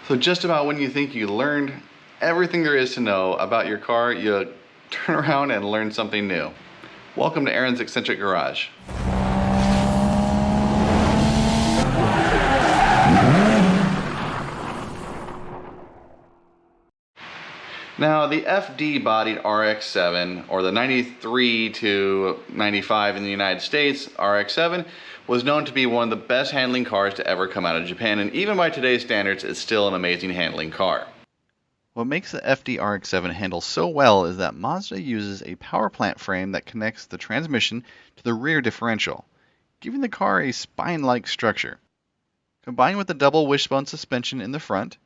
So just about when you think you learned everything there is to know about your car, you turn around and learn something new. Welcome to Aaron's Eccentric Garage. Now, the FD-bodied RX-7, or the 93 to 95 in the United States RX-7, was known to be one of the best handling cars to ever come out of Japan, and even by today's standards, it's still an amazing handling car. What makes the FD RX-7 handle so well is that Mazda uses a power plant frame that connects the transmission to the rear differential, giving the car a spine-like structure. Combined with the double wishbone suspension in the front,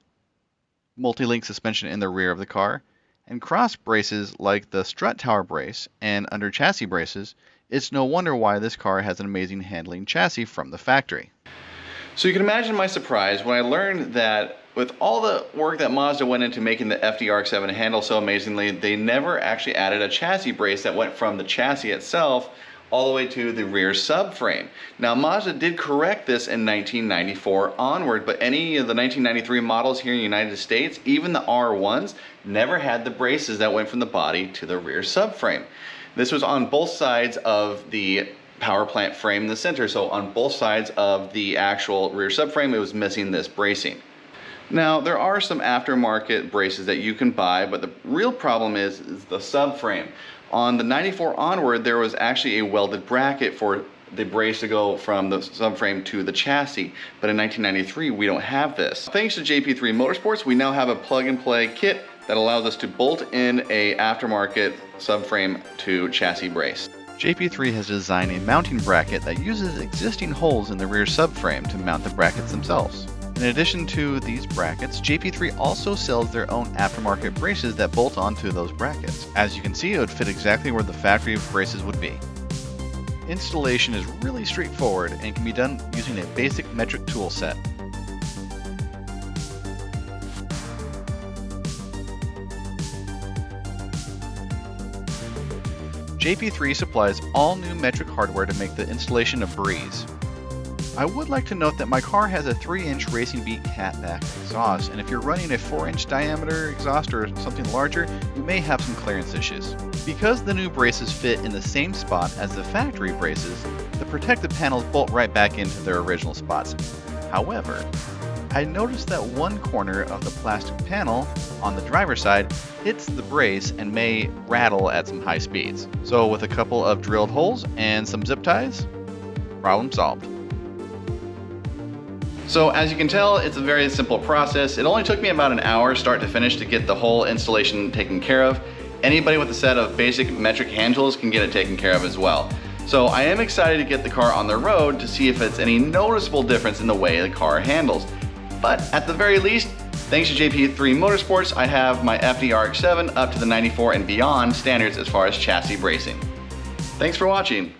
multi-link suspension in the rear of the car, and cross braces like the strut tower brace and under chassis braces, it's no wonder why this car has an amazing handling chassis from the factory. So you can imagine my surprise when I learned that with all the work that Mazda went into making the FD RX-7 handle so amazingly, they never actually added a chassis brace that went from the chassis itself all the way to the rear subframe. Now, Mazda did correct this in 1994 onward, but any of the 1993 models here in the United States, even the R1s, never had the braces that went from the body to the rear subframe. This was on both sides of the power plant frame in the center, so on both sides of the actual rear subframe, it was missing this bracing. Now, there are some aftermarket braces that you can buy, but the real problem is the subframe. On the 94 onward, there was actually a welded bracket for the brace to go from the subframe to the chassis, but in 1993, we don't have this. Thanks to Jp3 Motorsports, we now have a plug-and-play kit that allows us to bolt in a aftermarket subframe to chassis brace. Jp3 has designed a mounting bracket that uses existing holes in the rear subframe to mount the brackets themselves. In addition to these brackets, Jp3 also sells their own aftermarket braces that bolt onto those brackets. As you can see, it would fit exactly where the factory braces would be. Installation is really straightforward and can be done using a basic metric tool set. Jp3 supplies all new metric hardware to make the installation a breeze. I would like to note that my car has a 3-inch Racing Beat catback exhaust, and if you're running a 4-inch diameter exhaust or something larger, you may have some clearance issues. Because the new braces fit in the same spot as the factory braces, the protective panels bolt right back into their original spots. However, I noticed that one corner of the plastic panel on the driver's side hits the brace and may rattle at some high speeds. So with a couple of drilled holes and some zip ties, problem solved. So as you can tell, it's a very simple process. It only took me about an hour start to finish to get the whole installation taken care of. Anybody with a set of basic metric hand tools can get it taken care of as well. So I am excited to get the car on the road to see if it's any noticeable difference in the way the car handles. But at the very least, thanks to Jp3 Motorsports, I have my FD RX-7 up to the 94 and beyond standards as far as chassis bracing. Thanks for watching.